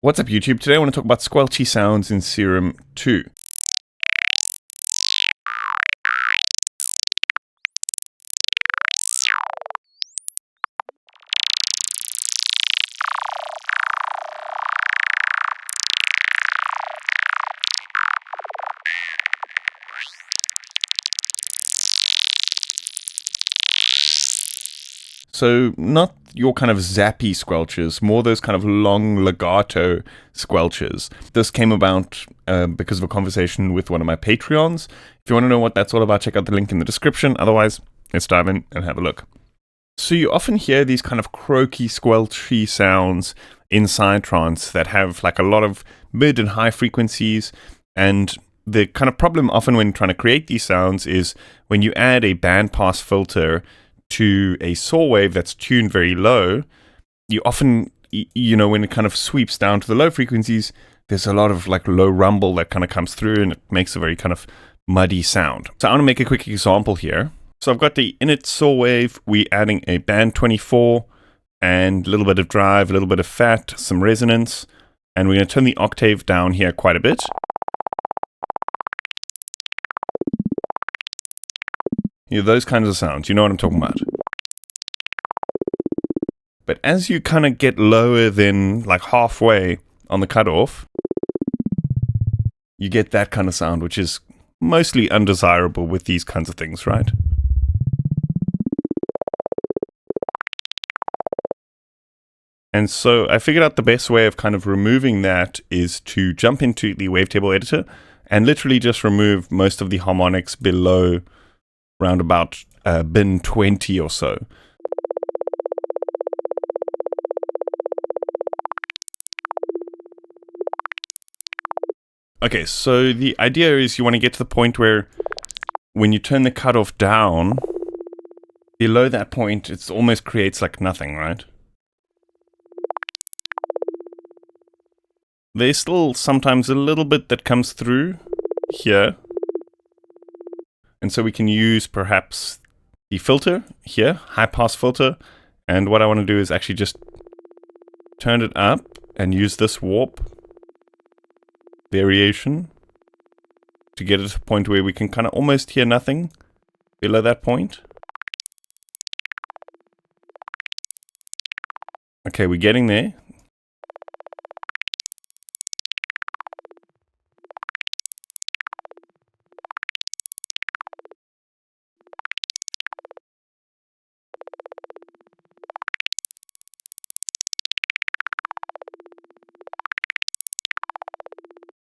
What's up YouTube? Today I want to talk about squelchy sounds in Serum 2. So not your kind of zappy squelches, more those kind of long legato squelches. This came about because of a conversation with one of my Patreons. If you want to know what that's all about, check out the link in the description. Otherwise, let's dive in and have a look. So you often hear these kind of croaky, squelchy sounds in Psytrance that have like a lot of mid and high frequencies, and the kind of problem often when trying to create these sounds is when you add a bandpass filter to a saw wave that's tuned very low, you often, when it kind of sweeps down to the low frequencies, there's a lot of like low rumble that kind of comes through and it makes a very kind of muddy sound. So I want to make a quick example here. So I've got the init saw wave, we're adding a band 24 and a little bit of drive, a little bit of fat, some resonance, and we're going to turn the octave down here quite a bit. Those kinds of sounds, you know what I'm talking about. But as you kind of get lower than like halfway on the cutoff, you get that kind of sound, which is mostly undesirable with these kinds of things, right? And so I figured out the best way of kind of removing that is to jump into the wavetable editor and literally just remove most of the harmonics below round about bin 20 or so. Okay, so the idea is you want to get to the point where when you turn the cutoff down, below that point, it almost creates like nothing, right? There's still sometimes a little bit that comes through here. And so we can use perhaps the filter here, high pass filter. And what I want to do is actually just turn it up and use this warp variation to get it to a point where we can kind of almost hear nothing below that point. Okay, we're getting there.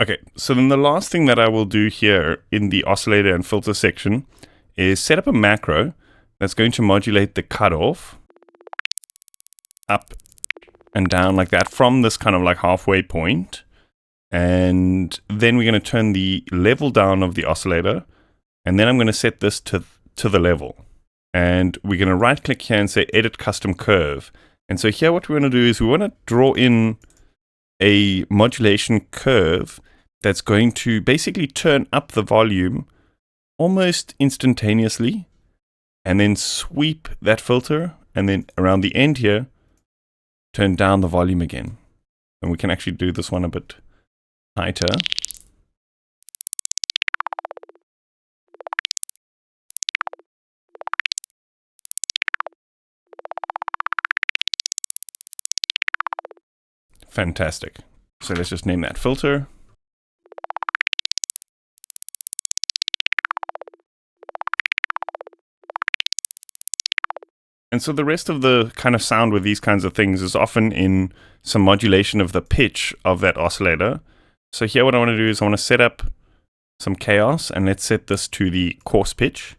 Okay, so then the last thing that I will do here in the oscillator and filter section is set up a macro that's going to modulate the cutoff up and down like that from this kind of like halfway point. And then we're going to turn the level down of the oscillator, and then I'm going to set this to the level. And we're going to right click here and say edit custom curve. And so here what we want to do is we want to draw in a modulation curve that's going to basically turn up the volume almost instantaneously and then sweep that filter, and then around the end here turn down the volume again. And we can actually do this one a bit tighter. Fantastic. So let's just name that filter. And so the rest of the kind of sound with these kinds of things is often in some modulation of the pitch of that oscillator. So here what I want to do is I want to set up some chaos, and let's set this to the coarse pitch.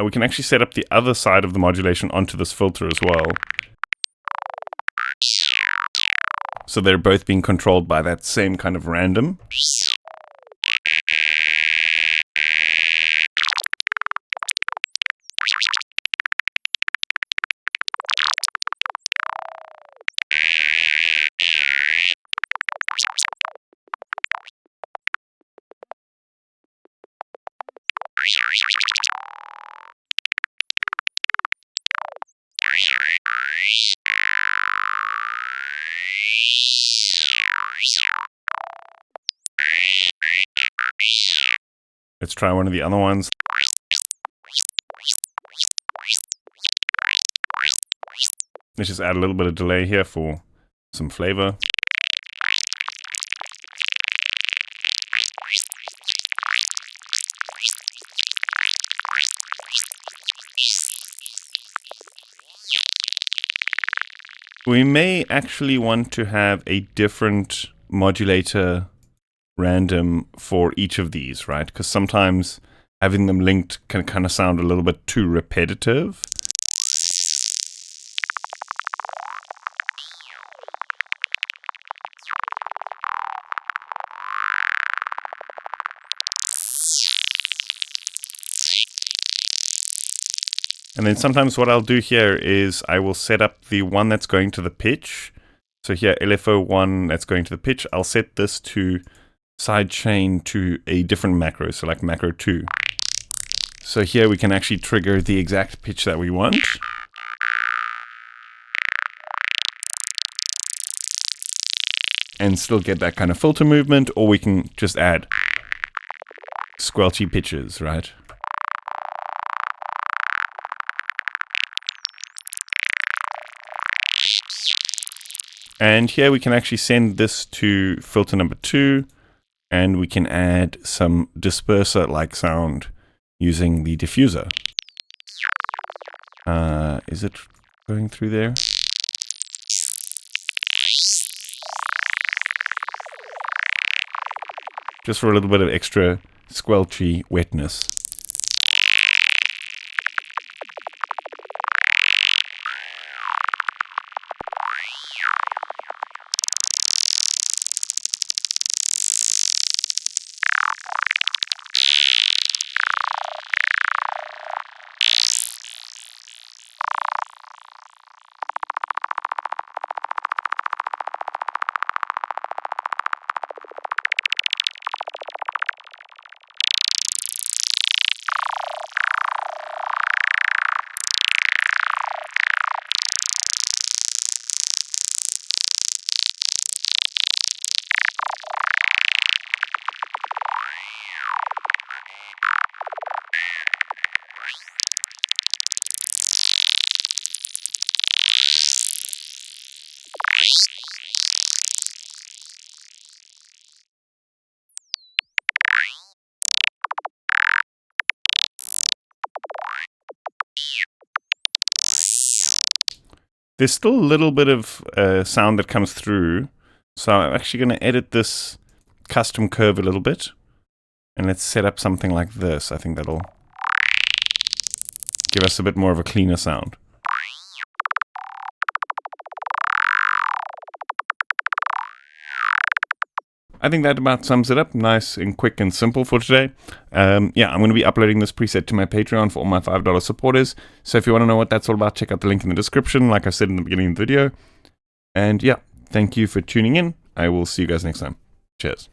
We can actually set up the other side of the modulation onto this filter as well. So they're both being controlled by that same kind of random. Let's try one of the other ones. Let's just add a little bit of delay here for some flavor. We may actually want to have a different modulator random for each of these, right? Because sometimes having them linked can kind of sound a little bit too repetitive. And then sometimes what I'll do here is I will set up the one that's going to the pitch. So here, LFO1 that's going to the pitch. I'll set this to sidechain to a different macro, so like macro 2. So here we can actually trigger the exact pitch that we want. And still get that kind of filter movement, or we can just add squelchy pitches, right? And here we can actually send this to filter number 2, and we can add some disperser-like sound using the diffuser. Is it going through there? Just for a little bit of extra squelchy wetness. There's still a little bit of sound that comes through, so I'm actually going to edit this custom curve a little bit, and let's set up something like this. I think that'll give us a bit more of a cleaner sound. I think that about sums it up. Nice and quick and simple for today. Yeah, I'm going to be uploading this preset to my Patreon for all my $5 supporters. So if you want to know what that's all about, check out the link in the description, like I said in the beginning of the video. And yeah, thank you for tuning in. I will see you guys next time. Cheers.